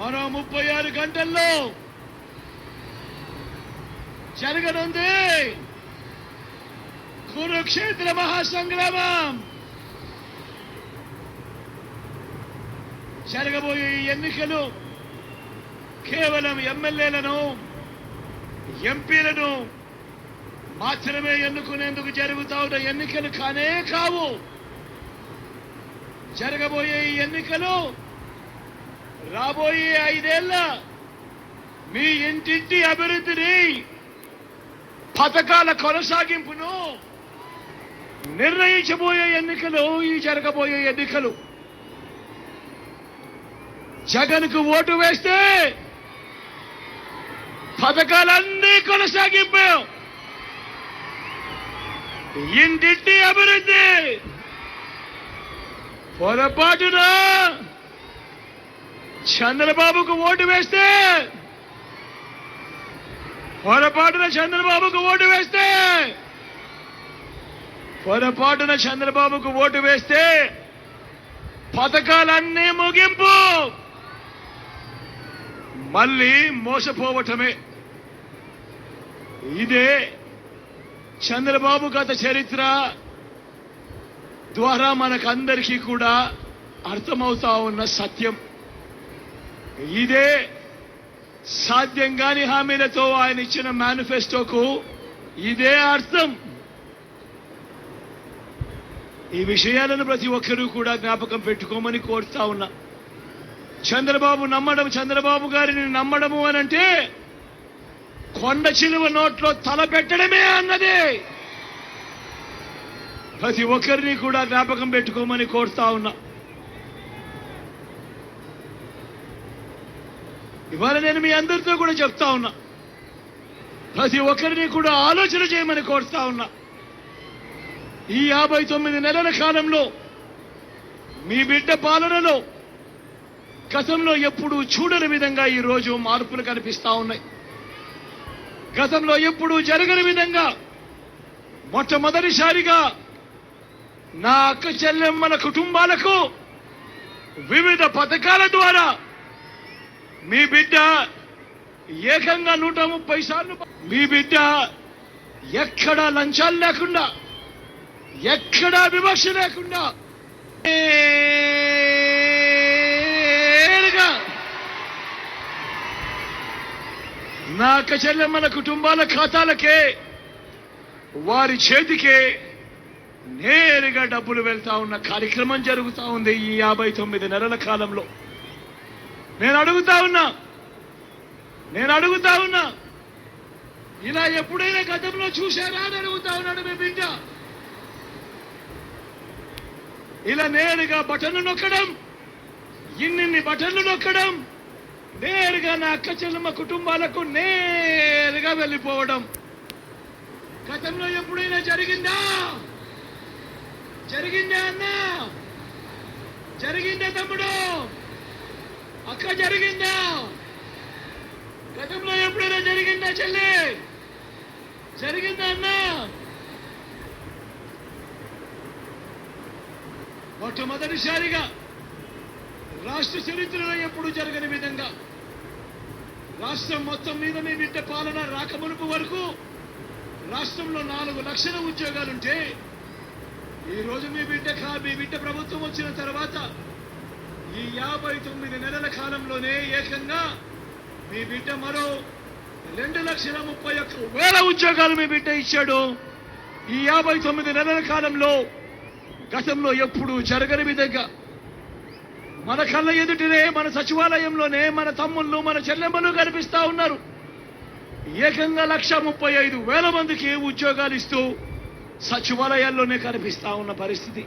మరో 36 గంటల్లో జరగనుంది కురుక్షేత్ర మహాసంగ్రామం. జరగబోయే ఎన్నికలు కేవలం ఎమ్మెల్యేలను ఎంపీలను మాత్రమే ఎన్నుకునేందుకు జరుగుతా ఉన్న ఎన్నికలు కానే కావు. జరగబోయే ఎన్నికలు రాబోయే 5 ఏళ్ల మీ ఇంటింటి అభివృద్ధిని, పథకాల కొనసాగింపును నిర్ణయించబోయే ఎన్నికలు ఈ జరగబోయే ఎన్నికలు. జగన్కు ఓటు వేస్తే పథకాలన్నీ కొనసాగింపు, ఇంటింటి అభివృద్ధి. పొరపాటున చంద్రబాబుకు ఓటు వేస్తే పథకాలన్నీ ముగింపు, మళ్ళీ మోసపోవటమే. ఇదే చంద్రబాబు గత చరిత్ర ద్వారా మనకందరికీ కూడా అర్థమవుతా ఉన్న సత్యం. ఇదే సాధ్యం కాని హామీలతో ఆయన ఇచ్చిన మేనిఫెస్టోకు ఇదే అర్థం. ఈ విషయాలను ప్రతి ఒక్కరూ కూడా జ్ఞాపకం పెట్టుకోమని కోరుతా ఉన్నా. చంద్రబాబు గారిని నమ్మడము అనంటే కొండ చిలువ నోట్లో తల పెట్టడమే అన్నది. ప్రతి ఒక్కరిని కూడా జ్ఞాపకం పెట్టుకోమని కోరుతా ఉన్నా. ఇవాళ నేను మీ అందరితో కూడా చెప్తా ఉన్నా, ప్రతి ఒక్కరిని కూడా ఆలోచన చేయమని కోరుతా ఉన్నా. ఈ 59 నెలల కాలంలో మీ బిడ్డ పాలనలో గతంలో ఎప్పుడూ చూడని విధంగా ఈ రోజు మార్పులు కనిపిస్తా ఉన్నాయి. గతంలో ఎప్పుడూ జరగని విధంగా మొట్టమొదటిసారిగా నా అక్క చెల్లెమ్మల కుటుంబాలకు వివిధ పథకాల ద్వారా మీ బిడ్డ ఏకంగా 130 సార్లు, మీ బిడ్డ ఎక్కడా లంచాలు లేకుండా, ఎక్కడా వివక్ష లేకుండా నా అక్క చెల్లెమ్మల కుటుంబాల ఖాతాలకే, వారి చేతికే నేరుగా డబ్బులు వెళ్తా ఉన్న కార్యక్రమం జరుగుతూ ఉంది ఈ 59 నెలల కాలంలో. నేను అడుగుతా ఉన్నా, ఇలా ఎప్పుడైనా గతంలో చూశారా అని అడుగుతా ఉన్నాడు మీ బిడ్డ. ఇలా నేరుగా బటన్లు నొక్కడం, ఇన్ని బటన్లు నొక్కడం, నేరుగా నా అక్క చెల్లెమ్మ కుటుంబాలకు నేరుగా వెళ్ళిపోవడం గతంలో ఎప్పుడైనా జరిగిందా అన్నా? జరిగిందా తమ్ముడు? అక్క జరిగిందా? గతంలో ఎప్పుడైనా జరిగిందా చెల్లి? జరిగిందా అన్నా? మొట్టమొదటిసారిగా రాష్ట్ర చరిత్రలో ఎప్పుడు జరగని విధంగా రాష్ట్రం మొత్తం మీద మీ బిడ్డ పాలన రాకమునుపు వరకు రాష్ట్రంలో 4 లక్షల ఉద్యోగాలుంటే ఈ రోజు మీ బిడ్డ ప్రభుత్వం వచ్చిన తర్వాత ఈ 59 నెలల కాలంలోనే ఏకంగా మీ బిడ్డ మరో 2,31,000 ఉద్యోగాలు మీ బిడ్డ ఇచ్చాడు. ఈ 59 నెలల కాలంలో గతంలో ఎప్పుడు జరగని విధంగా మన కళ్ళ ఎదుటినే, మన సచివాలయంలోనే మన తమ్ముళ్ళు, మన చెల్లెమ్మలు కనిపిస్తా ఉన్నారు. ఏకంగా 1,35,000 మందికి ఉద్యోగాలు ఇస్తూ సచివాలయాల్లోనే కనిపిస్తా ఉన్న పరిస్థితి.